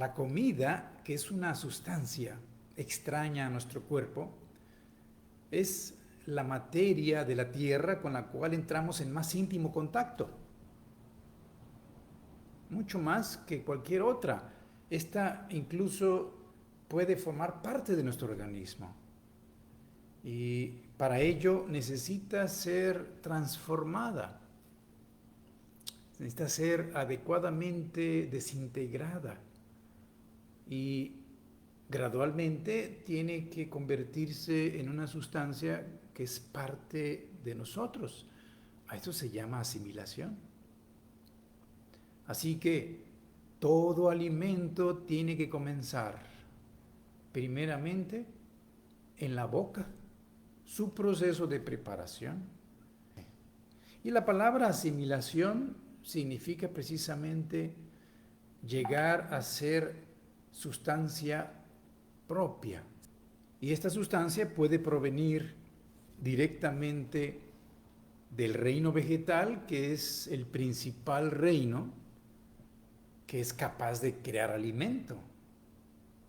la comida, que es una sustancia extraña a nuestro cuerpo, es la materia de la tierra con la cual entramos en más íntimo contacto, mucho más que cualquier otra. Esta incluso puede formar parte de nuestro organismo y para ello necesita ser transformada, necesita ser adecuadamente desintegrada y gradualmente tiene que convertirse en una sustancia que es parte de nosotros. A esto se llama asimilación. Así que todo alimento tiene que comenzar primeramente en la boca, su proceso de preparación. Y la palabra asimilación significa precisamente llegar a ser sustancia propia. Y esta sustancia puede provenir directamente del reino vegetal, que es el principal reino que es capaz de crear alimento,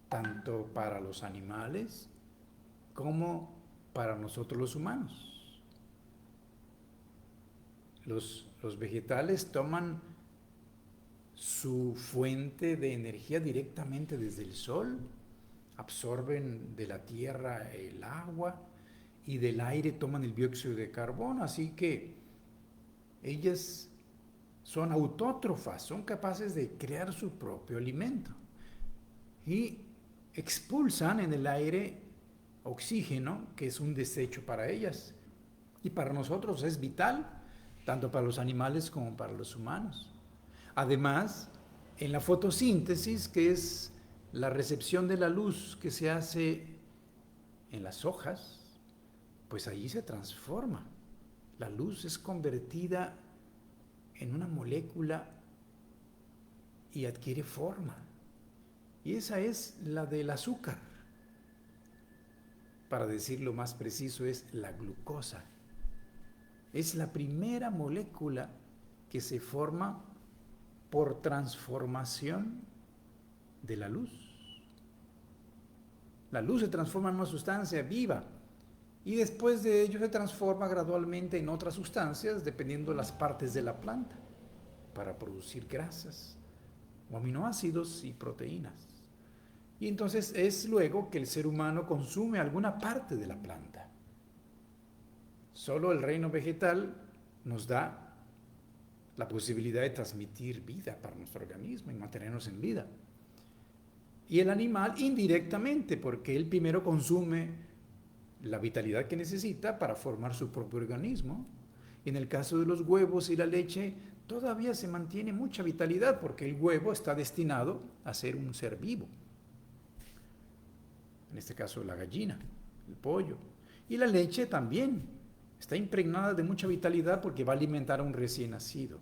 tanto para los animales como para nosotros los humanos. Los vegetales toman su fuente de energía directamente desde el sol, absorben de la tierra el agua y del aire toman el dióxido de carbono, así que ellas son autótrofas, son capaces de crear su propio alimento y expulsan en el aire oxígeno, que es un desecho para ellas y para nosotros es vital, tanto para los animales como para los humanos. Además, en la fotosíntesis, que es la recepción de la luz que se hace en las hojas, pues allí se transforma. La luz es convertida en una molécula y adquiere forma. Y esa es la del azúcar. Para decirlo más preciso, es la glucosa. Es la primera molécula que se forma por transformación de la luz. La luz se transforma en una sustancia viva y después de ello se transforma gradualmente en otras sustancias dependiendo de las partes de la planta para producir grasas o aminoácidos y proteínas. Y entonces es luego que el ser humano consume alguna parte de la planta. Solo el reino vegetal nos da la posibilidad de transmitir vida para nuestro organismo y mantenernos en vida. Y el animal indirectamente, porque él primero consume la vitalidad que necesita para formar su propio organismo. Y en el caso de los huevos y la leche, todavía se mantiene mucha vitalidad porque el huevo está destinado a ser un ser vivo. En este caso la gallina, el pollo. Y la leche también está impregnada de mucha vitalidad porque va a alimentar a un recién nacido.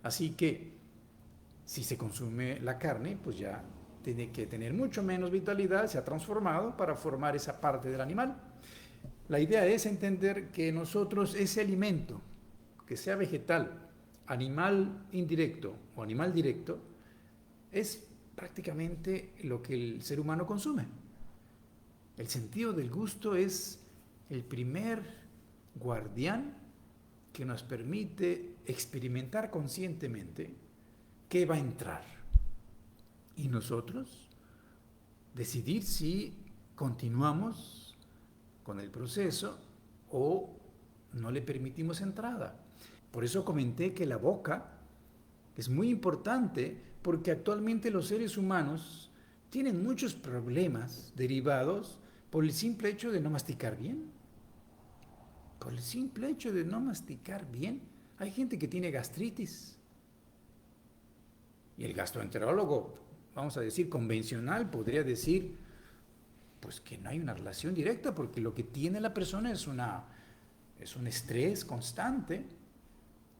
Así que si se consume la carne, pues ya tiene que tener mucho menos vitalidad, se ha transformado para formar esa parte del animal. La idea es entender que nosotros ese alimento, que sea vegetal, animal indirecto o animal directo, es prácticamente lo que el ser humano consume. El sentido del gusto es el primer guardián que nos permite experimentar conscientemente qué va a entrar. Y nosotros decidir si continuamos con el proceso o no le permitimos entrada. Por eso comenté que la boca es muy importante porque actualmente los seres humanos tienen muchos problemas derivados por el simple hecho de no masticar bien. Por el simple hecho de no masticar bien. Hay gente que tiene gastritis. Y el gastroenterólogo, vamos a decir, convencional, podría decir pues que no hay una relación directa porque lo que tiene la persona es un estrés constante.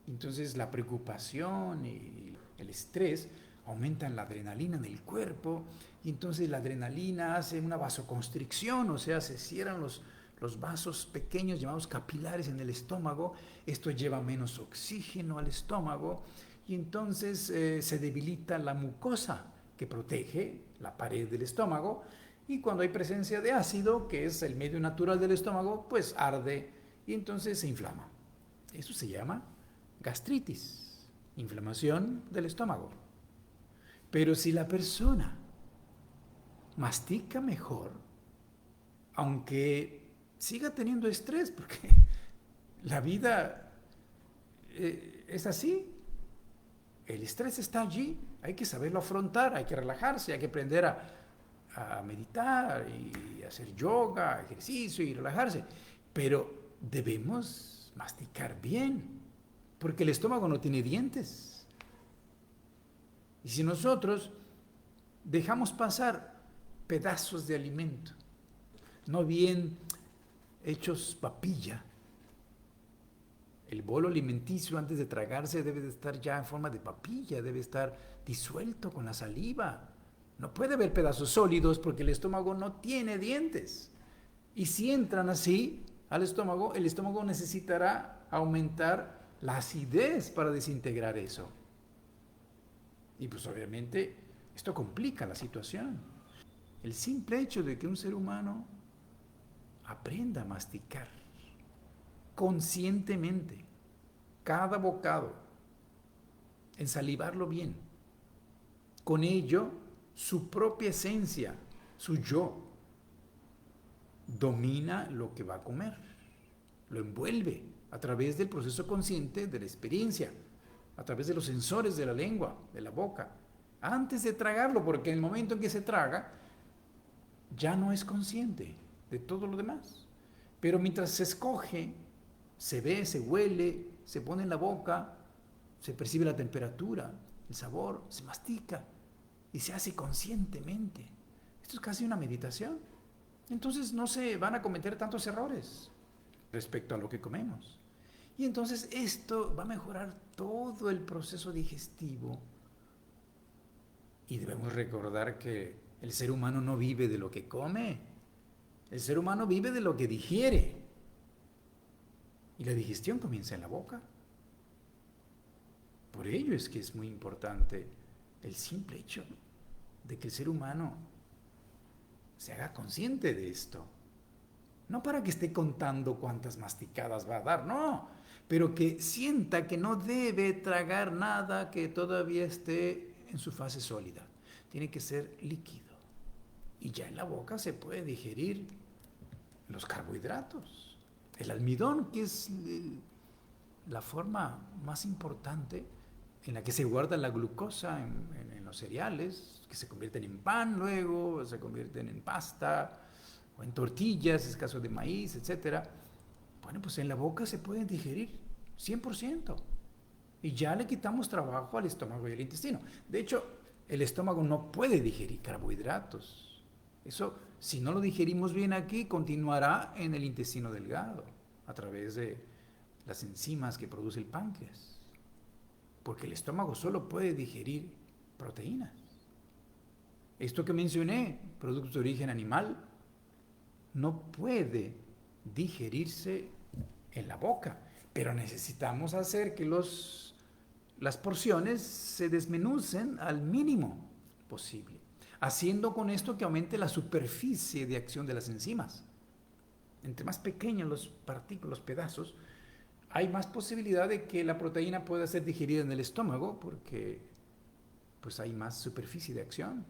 Entonces la preocupación y el estrés aumentan la adrenalina en el cuerpo y entonces la adrenalina hace una vasoconstricción, o sea, se cierran los vasos pequeños llamados capilares en el estómago. Esto lleva menos oxígeno al estómago y entonces se debilita la mucosa que protege la pared del estómago, y cuando hay presencia de ácido, que es el medio natural del estómago, pues arde y entonces se inflama. Eso se llama gastritis, inflamación del estómago. Pero si la persona mastica mejor, aunque siga teniendo estrés, porque la vida es así, el estrés está allí, hay que saberlo afrontar, hay que relajarse, hay que aprender a meditar y hacer yoga, ejercicio y relajarse, pero debemos masticar bien, porque el estómago no tiene dientes. Y si nosotros dejamos pasar pedazos de alimento, no bien hechos papilla, el bolo alimenticio antes de tragarse debe de estar ya en forma de papilla, debe estar disuelto con la saliva. No puede haber pedazos sólidos porque el estómago no tiene dientes. Y si entran así al estómago, el estómago necesitará aumentar la acidez para desintegrar eso. Y pues obviamente esto complica la situación. El simple hecho de que un ser humano aprenda a masticar conscientemente cada bocado, ensalivarlo bien, con ello su propia esencia, su yo, domina lo que va a comer, lo envuelve a través del proceso consciente de la experiencia, a través de los sensores de la lengua, de la boca, antes de tragarlo, porque en el momento en que se traga, ya no es consciente de todo lo demás. Pero mientras se escoge, se ve, se huele, se pone en la boca, se percibe la temperatura, el sabor, se mastica y se hace conscientemente. Esto es casi una meditación. Entonces no se van a cometer tantos errores respecto a lo que comemos. Y entonces esto va a mejorar todo el proceso digestivo. Y debemos recordar que el ser humano no vive de lo que come. El ser humano vive de lo que digiere. Y la digestión comienza en la boca. Por ello es que es muy importante el simple hecho de que el ser humano se haga consciente de esto. No para que esté contando cuántas masticadas va a dar, no, pero que sienta que no debe tragar nada que todavía esté en su fase sólida. Tiene que ser líquido. Y ya en la boca se puede digerir los carbohidratos, el almidón, que es la forma más importante en la que se guarda la glucosa en los cereales, que se convierten en pan luego, se convierten en pasta o en tortillas, es caso de maíz, etc. Bueno, pues en la boca se pueden digerir 100%. Y ya le quitamos trabajo al estómago y al intestino. De hecho, el estómago no puede digerir carbohidratos. Eso, si no lo digerimos bien aquí, continuará en el intestino delgado, a través de las enzimas que produce el páncreas. Porque el estómago solo puede digerir proteínas. Esto que mencioné, productos de origen animal, no puede digerirse en la boca, pero necesitamos hacer que las porciones se desmenucen al mínimo posible, haciendo con esto que aumente la superficie de acción de las enzimas. Entre más pequeños los partículas, pedazos, hay más posibilidad de que la proteína pueda ser digerida en el estómago porque pues hay más superficie de acción.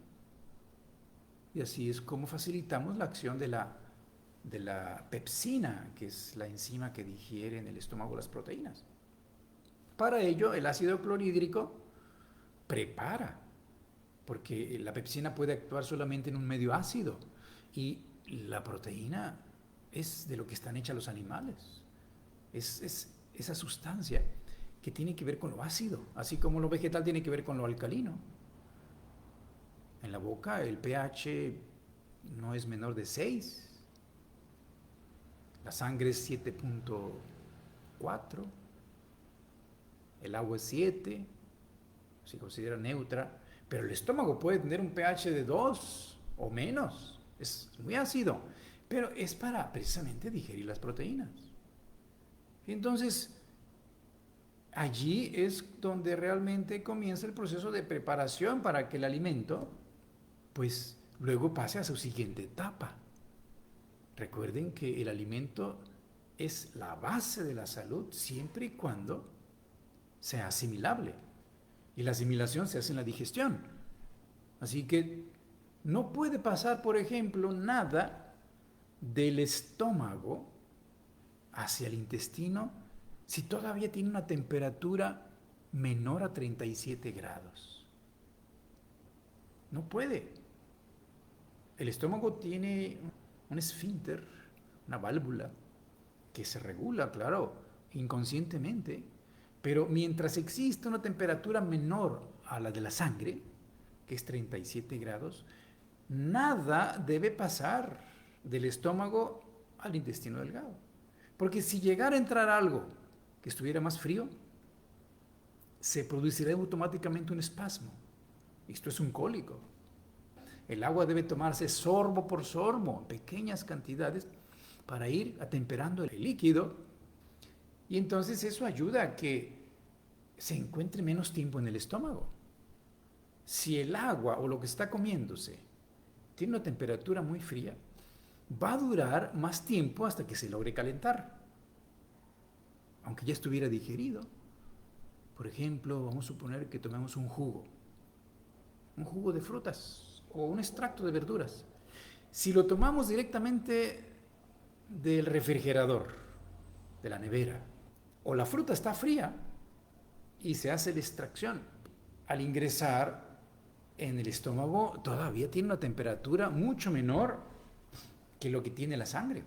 Y así es como facilitamos la acción de la pepsina, que es la enzima que digiere en el estómago las proteínas. Para ello, el ácido clorhídrico prepara, porque la pepsina puede actuar solamente en un medio ácido y la proteína es de lo que están hechos los animales. Es esa sustancia que tiene que ver con lo ácido, así como lo vegetal tiene que ver con lo alcalino. En la boca el pH no es menor de 6, la sangre es 7.4, el agua es 7, se considera neutra, pero el estómago puede tener un pH de 2 o menos, es muy ácido, pero es para precisamente digerir las proteínas. Entonces, allí es donde realmente comienza el proceso de preparación para que el alimento, pues luego pase a su siguiente etapa. Recuerden que el alimento es la base de la salud siempre y cuando sea asimilable. Y la asimilación se hace en la digestión. Así que no puede pasar, por ejemplo, nada del estómago hacia el intestino si todavía tiene una temperatura menor a 37 grados. No puede. El estómago tiene un esfínter, una válvula, que se regula, claro, inconscientemente, pero mientras existe una temperatura menor a la de la sangre, que es 37 grados, nada debe pasar del estómago al intestino delgado. Porque si llegara a entrar algo que estuviera más frío, se produciría automáticamente un espasmo. Esto es un cólico. El agua debe tomarse sorbo por sorbo, pequeñas cantidades, para ir atemperando el líquido. Y entonces eso ayuda a que se encuentre menos tiempo en el estómago. Si el agua o lo que está comiéndose tiene una temperatura muy fría, va a durar más tiempo hasta que se logre calentar, aunque ya estuviera digerido. Por ejemplo, vamos a suponer que tomemos un jugo de frutas o un extracto de verduras. Si lo tomamos directamente del refrigerador, de la nevera, o la fruta está fría y se hace la extracción, al ingresar en el estómago todavía tiene una temperatura mucho menor que lo que tiene la sangre.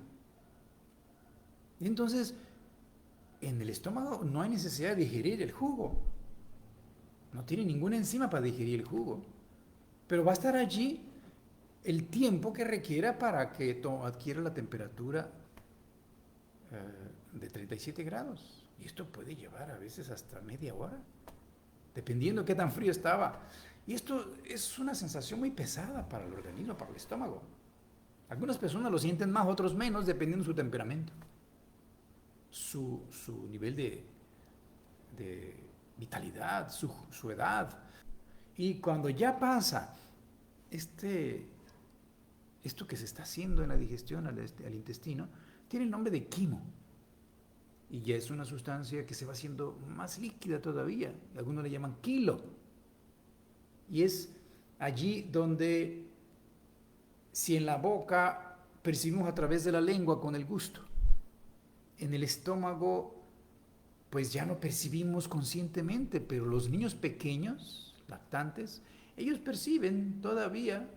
Y entonces, en el estómago no hay necesidad de digerir el jugo. No tiene ninguna enzima para digerir el jugo. Pero va a estar allí el tiempo que requiera para que adquiera la temperatura de 37 grados. Y esto puede llevar a veces hasta media hora, dependiendo de qué tan frío estaba. Y esto es una sensación muy pesada para el organismo, para el estómago. Algunas personas lo sienten más, otros menos, dependiendo de su temperamento, su nivel de vitalidad, su edad. Y cuando ya pasa esto que se está haciendo en la digestión al intestino, tiene el nombre de quimo. Y ya es una sustancia que se va haciendo más líquida todavía. Algunos le llaman quilo. Y es allí donde, si en la boca percibimos a través de la lengua con el gusto, en el estómago pues ya no percibimos conscientemente, pero los niños pequeños, lactantes, ellos perciben todavía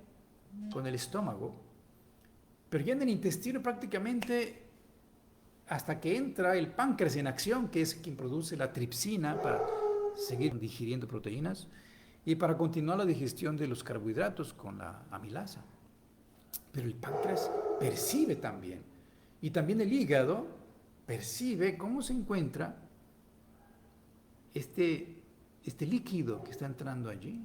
con el estómago, pero ya en el intestino prácticamente hasta que entra el páncreas en acción, que es quien produce la tripsina para seguir digiriendo proteínas y para continuar la digestión de los carbohidratos con la amilasa. Pero el páncreas percibe también, y también el hígado percibe cómo se encuentra este líquido que está entrando allí.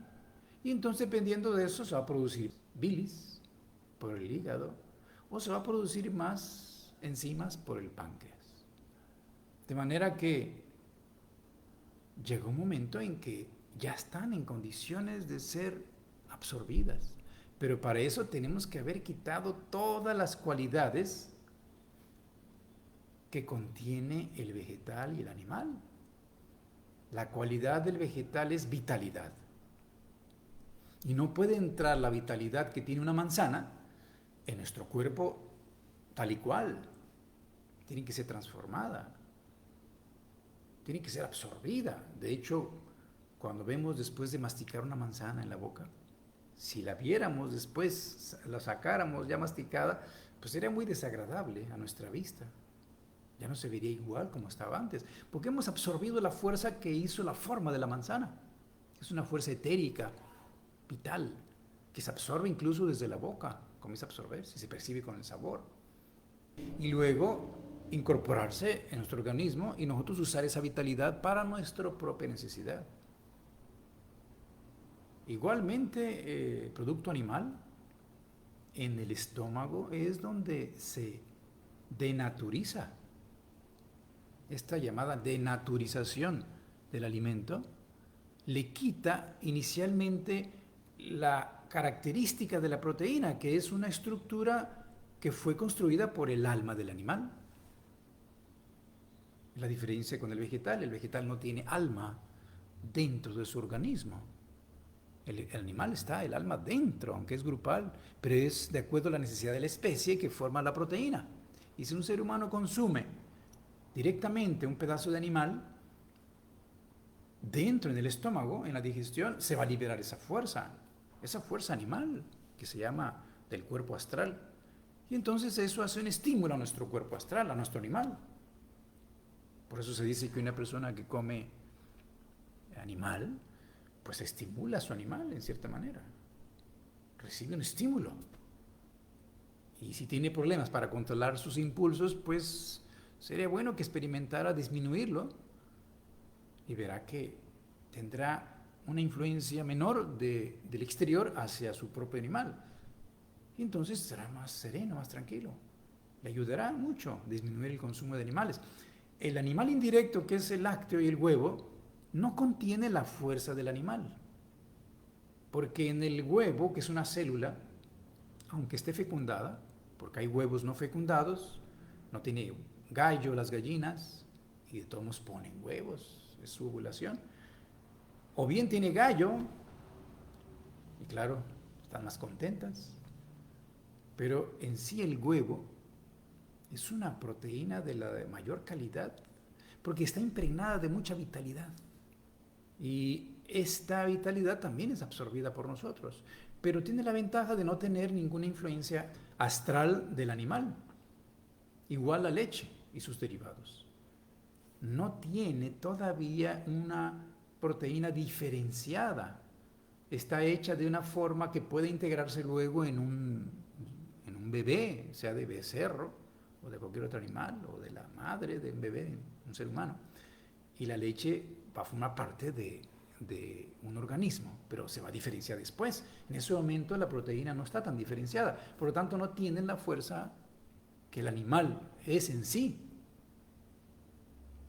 Y entonces, dependiendo de eso, se va a producir bilis por el hígado o se va a producir más enzimas por el páncreas. De manera que llega un momento en que ya están en condiciones de ser absorbidas. Pero para eso tenemos que haber quitado todas las cualidades que contiene el vegetal y el animal. La cualidad del vegetal es vitalidad. Y no puede entrar la vitalidad que tiene una manzana en nuestro cuerpo tal y cual. Tiene que ser transformada. Tiene que ser absorbida. De hecho, cuando vemos después de masticar una manzana en la boca, si la viéramos después, la sacáramos ya masticada, pues sería muy desagradable a nuestra vista. Ya no se vería igual como estaba antes, porque hemos absorbido la fuerza que hizo la forma de la manzana. Es una fuerza etérica, vital, que se absorbe incluso desde la boca, comienza a absorberse y se percibe con el sabor. Y luego incorporarse en nuestro organismo y nosotros usar esa vitalidad para nuestra propia necesidad. Igualmente, producto animal, en el estómago es donde se denaturiza. Esta llamada denaturización del alimento, le quita inicialmente la característica de la proteína, que es una estructura que fue construida por el alma del animal. La diferencia con el vegetal no tiene alma dentro de su organismo. El animal está, el alma dentro, aunque es grupal, pero es de acuerdo a la necesidad de la especie que forma la proteína. Y si un ser humano consume directamente un pedazo de animal, dentro en el estómago, en la digestión, se va a liberar esa fuerza animal, que se llama del cuerpo astral. Y entonces eso hace un estímulo a nuestro cuerpo astral, a nuestro animal. Por eso se dice que una persona que come animal, pues estimula a su animal en cierta manera. Recibe un estímulo. Y si tiene problemas para controlar sus impulsos, pues sería bueno que experimentara disminuirlo y verá que tendrá una influencia menor del exterior hacia su propio animal. Y entonces será más sereno, más tranquilo. Le ayudará mucho a disminuir el consumo de animales. El animal indirecto, que es el lácteo y el huevo, no contiene la fuerza del animal. Porque en el huevo, que es una célula, aunque esté fecundada, porque hay huevos no fecundados, no tiene gallo las gallinas, y de todos modos ponen huevos, es su ovulación. O bien tiene gallo, y claro, están más contentas, pero en sí el huevo es una proteína de la mayor calidad, porque está impregnada de mucha vitalidad. Y esta vitalidad también es absorbida por nosotros, pero tiene la ventaja de no tener ninguna influencia astral del animal. Igual la leche y sus derivados. No tiene todavía una proteína diferenciada. Está hecha de una forma que puede integrarse luego en un bebé, sea de becerro o de cualquier otro animal, o de la madre de un bebé, un ser humano. Y la leche va a formar parte de un organismo, pero se va a diferenciar después. En ese momento la proteína no está tan diferenciada, por lo tanto no tienen la fuerza que el animal es en sí.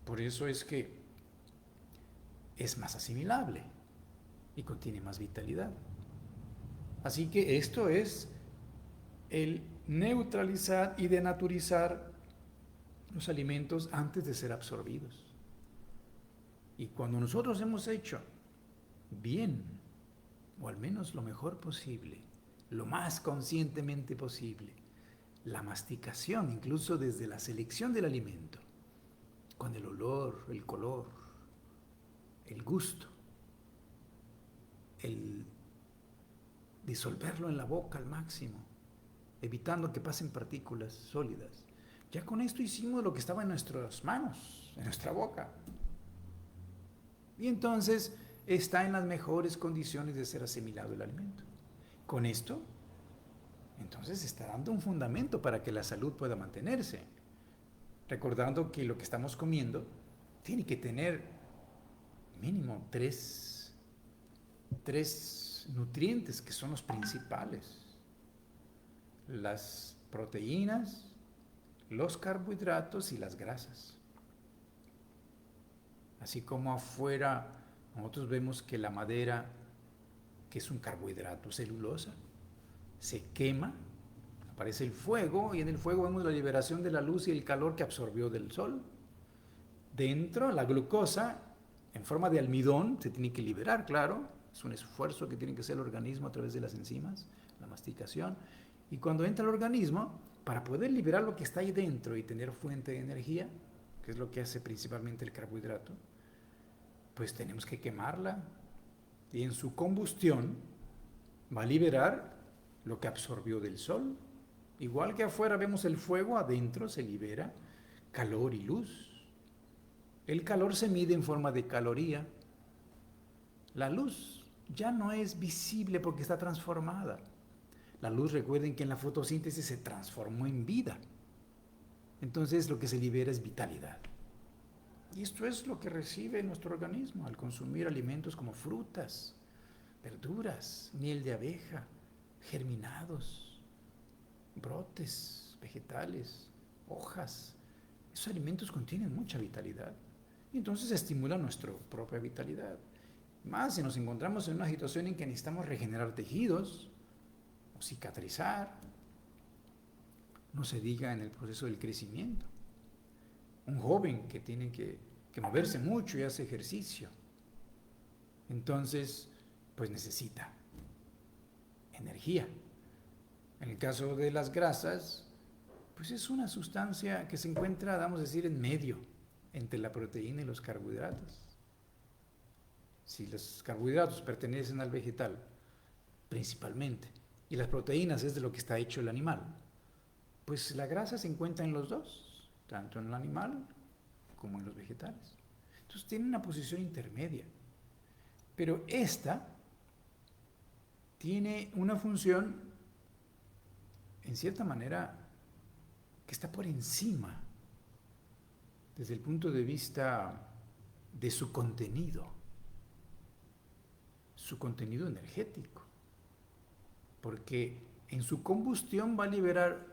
Por eso es que es más asimilable y contiene más vitalidad. Así que esto es el neutralizar y denaturizar los alimentos antes de ser absorbidos. Y cuando nosotros hemos hecho bien, o al menos lo mejor posible, lo más conscientemente posible, la masticación, incluso desde la selección del alimento, con el olor, el color, el gusto, el disolverlo en la boca al máximo, evitando que pasen partículas sólidas. Ya con esto hicimos lo que estaba en nuestras manos, en nuestra boca. Y entonces está en las mejores condiciones de ser asimilado el alimento. Con esto, entonces está dando un fundamento para que la salud pueda mantenerse. Recordando que lo que estamos comiendo tiene que tener mínimo tres nutrientes que son los principales: las proteínas, los carbohidratos y las grasas. Así como afuera nosotros vemos que la madera, que es un carbohidrato, celulosa, se quema, aparece el fuego, y en el fuego vemos la liberación de la luz y el calor que absorbió del sol. Dentro, la glucosa, en forma de almidón, se tiene que liberar, claro, es un esfuerzo que tiene que hacer el organismo a través de las enzimas, la masticación, y cuando entra al organismo, para poder liberar lo que está ahí dentro y tener fuente de energía, que es lo que hace principalmente el carbohidrato, pues tenemos que quemarla, y en su combustión va a liberar lo que absorbió del sol. Igual que afuera vemos el fuego, adentro se libera calor y luz. El calor se mide en forma de caloría. La luz ya no es visible porque está transformada. La luz, recuerden que en la fotosíntesis se transformó en vida. Entonces lo que se libera es vitalidad. Y esto es lo que recibe nuestro organismo al consumir alimentos como frutas, verduras, miel de abeja, germinados, brotes vegetales, hojas. Esos alimentos contienen mucha vitalidad y entonces estimula nuestra propia vitalidad. Más si nos encontramos en una situación en que necesitamos regenerar tejidos o cicatrizar, no se diga en el proceso del crecimiento. Un joven que tiene que moverse mucho y hace ejercicio, entonces pues necesita energía. En el caso de las grasas, pues es una sustancia que se encuentra, vamos a decir, en medio entre la proteína y los carbohidratos. Si los carbohidratos pertenecen al vegetal principalmente y las proteínas es de lo que está hecho el animal, pues la grasa se encuentra en los dos, tanto en el animal como en los vegetales. Entonces tiene una posición intermedia. Pero esta tiene una función, en cierta manera, que está por encima desde el punto de vista de su contenido energético, porque en su combustión va a liberar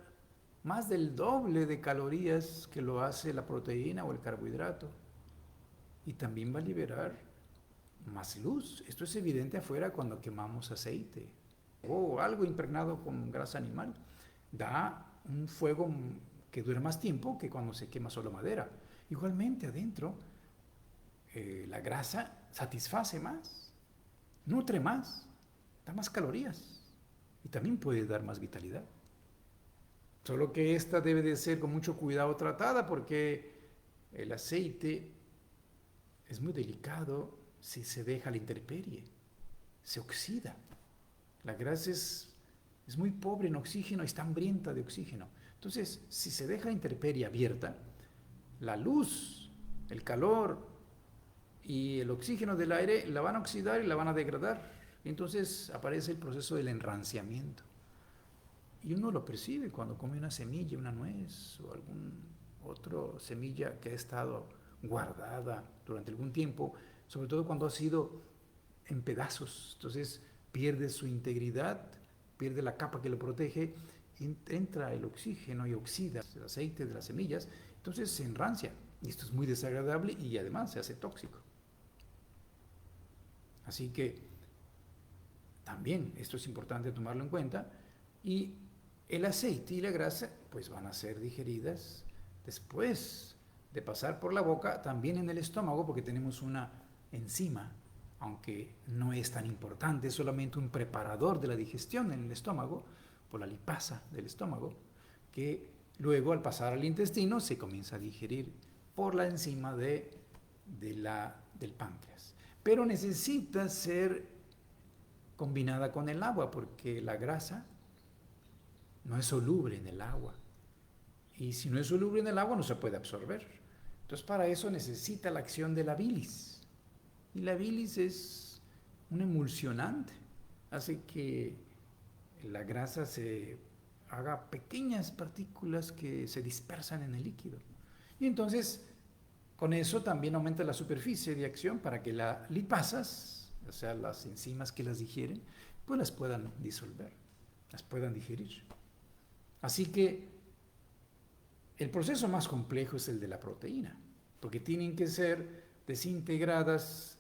más del doble de calorías que lo hace la proteína o el carbohidrato, y también va a liberar más luz. Esto es evidente afuera cuando quemamos aceite o algo impregnado con grasa animal. Da un fuego que dura más tiempo que cuando se quema solo madera. Igualmente adentro, la grasa satisface más, nutre más, da más calorías y también puede dar más vitalidad. Solo que esta debe de ser con mucho cuidado tratada, porque el aceite es muy delicado si se deja a la intemperie, se oxida. La grasa es muy pobre en oxígeno, está hambrienta de oxígeno. Entonces, si se deja la intemperie abierta, la luz, el calor y el oxígeno del aire la van a oxidar y la van a degradar. Entonces aparece el proceso del enranciamiento. Y uno lo percibe cuando come una semilla, una nuez o algún otro semilla que ha estado guardada durante algún tiempo, sobre todo cuando ha sido en pedazos. Entonces pierde su integridad, pierde la capa que lo protege, entra el oxígeno y oxida el aceite de las semillas, entonces se enrancia. Y esto es muy desagradable y además se hace tóxico. Así que también esto es importante tomarlo en cuenta. Y el aceite y la grasa pues van a ser digeridas después de pasar por la boca, también en el estómago, porque tenemos una enzima, aunque no es tan importante, es solamente un preparador de la digestión en el estómago, por la lipasa del estómago, que luego al pasar al intestino se comienza a digerir por la enzima del páncreas. Pero necesita ser combinada con el agua, porque la grasa no es soluble en el agua. Y si no es soluble en el agua, no se puede absorber. Entonces, para eso necesita la acción de la bilis. Y la bilis es un emulsionante. Hace que la grasa se haga pequeñas partículas que se dispersan en el líquido. Y entonces, con eso también aumenta la superficie de acción para que las lipasas, o sea, las enzimas que las digieren, pues las puedan disolver, las puedan digerir. Así que el proceso más complejo es el de la proteína, porque tienen que ser desintegradas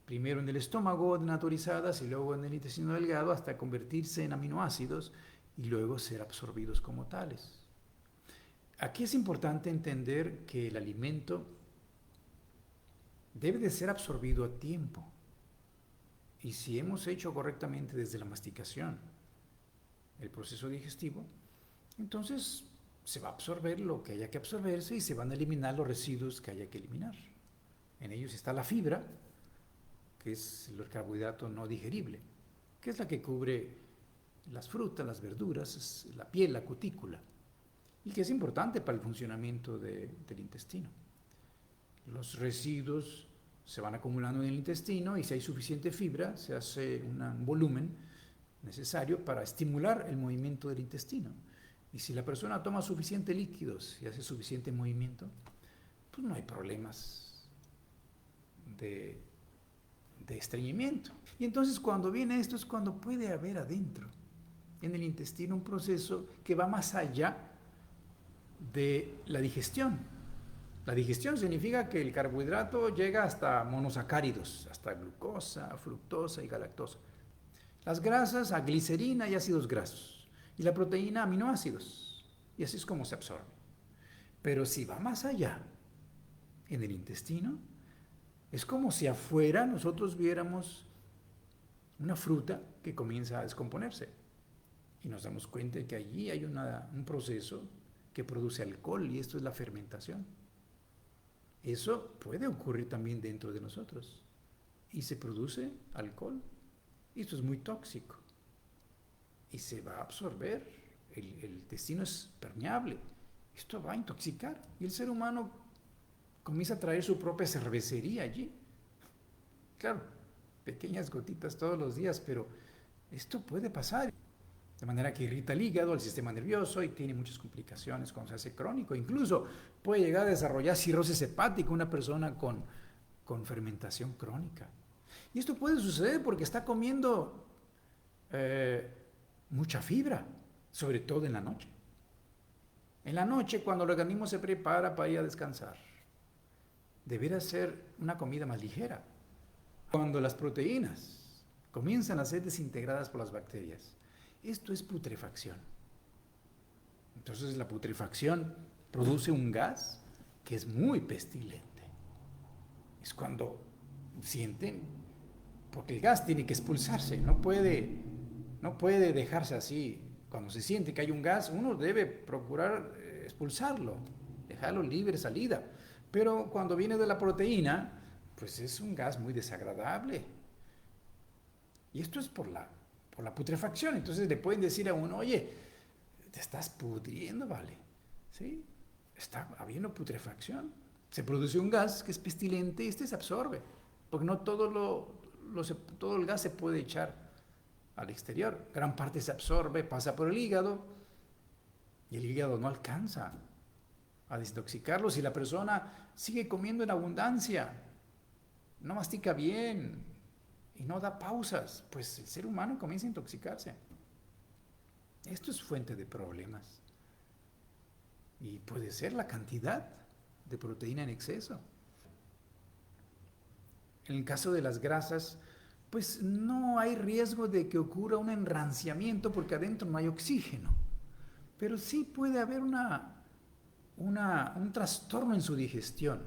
primero en el estómago, denaturalizadas, y luego en el intestino delgado hasta convertirse en aminoácidos y luego ser absorbidos como tales. Aquí es importante entender que el alimento debe de ser absorbido a tiempo. Y si hemos hecho correctamente desde la masticación el proceso digestivo, entonces se va a absorber lo que haya que absorberse y se van a eliminar los residuos que haya que eliminar. En ellos está la fibra, que es el carbohidrato no digerible, que es la que cubre las frutas, las verduras, la piel, la cutícula, y que es importante para el funcionamiento del intestino. Los residuos se van acumulando en el intestino y si hay suficiente fibra, se hace un volumen necesario para estimular el movimiento del intestino. Y si la persona toma suficientes líquidos y hace suficiente movimiento, pues no hay problemas de estreñimiento. Y entonces cuando viene esto es cuando puede haber adentro, en el intestino, un proceso que va más allá de la digestión. La digestión significa que el carbohidrato llega hasta monosacáridos, hasta glucosa, fructosa y galactosa. Las grasas a glicerina y ácidos grasos. Y la proteína a aminoácidos. Y así es como se absorbe. Pero si va más allá, en el intestino, es como si afuera nosotros viéramos una fruta que comienza a descomponerse. Y nos damos cuenta de que allí hay un proceso que produce alcohol, y esto es la fermentación. Eso puede ocurrir también dentro de nosotros. Y se produce alcohol. Y esto es muy tóxico. Y se va a absorber. El intestino es permeable. Esto va a intoxicar. Y el ser humano comienza a traer su propia cervecería allí. Claro, pequeñas gotitas todos los días, pero esto puede pasar. De manera que irrita el hígado, el sistema nervioso, y tiene muchas complicaciones cuando se hace crónico. Incluso puede llegar a desarrollar cirrosis hepática una persona con fermentación crónica. Y esto puede suceder porque está comiendo mucha fibra, sobre todo en la noche. En la noche, cuando el organismo se prepara para ir a descansar, deberá ser una comida más ligera. Cuando las proteínas comienzan a ser desintegradas por las bacterias, esto es putrefacción. Entonces la putrefacción produce un gas que es muy pestilente. Es cuando sienten, porque el gas tiene que expulsarse, no puede dejarse así. Cuando se siente que hay un gas, uno debe procurar expulsarlo, dejarlo libre salida. Pero cuando viene de la proteína, pues es un gas muy desagradable. Y esto es por la putrefacción. Entonces le pueden decir a uno, oye, te estás pudriendo, ¿vale? ¿Sí? Está habiendo putrefacción. Se produce un gas que es pestilente y este se absorbe, porque no todo el gas se puede echar al exterior. Gran parte se absorbe, pasa por el hígado, y el hígado no alcanza a desintoxicarlo. Si la persona sigue comiendo en abundancia, no mastica bien y no da pausas, pues el ser humano comienza a intoxicarse. Esto es fuente de problemas. Y puede ser la cantidad de proteína en exceso. En el caso de las grasas, pues no hay riesgo de que ocurra un enranciamiento porque adentro no hay oxígeno. Pero sí puede haber un trastorno en su digestión.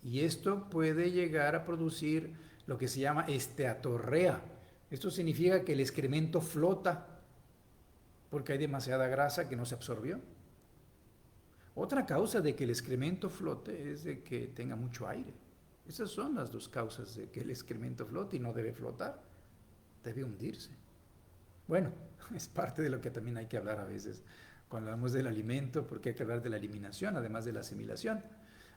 Y esto puede llegar a producir lo que se llama esteatorrea. Esto significa que el excremento flota porque hay demasiada grasa que no se absorbió. Otra causa de que el excremento flote es de que tenga mucho aire. Esas son las dos causas de que el excremento flote, y no debe flotar, debe hundirse. Bueno, es parte de lo que también hay que hablar a veces cuando hablamos del alimento, porque hay que hablar de la eliminación, además de la asimilación.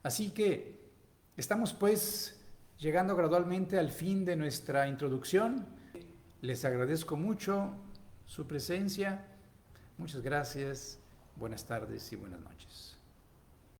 Así que estamos pues llegando gradualmente al fin de nuestra introducción. Les agradezco mucho su presencia. Muchas gracias. Buenas tardes y buenas noches.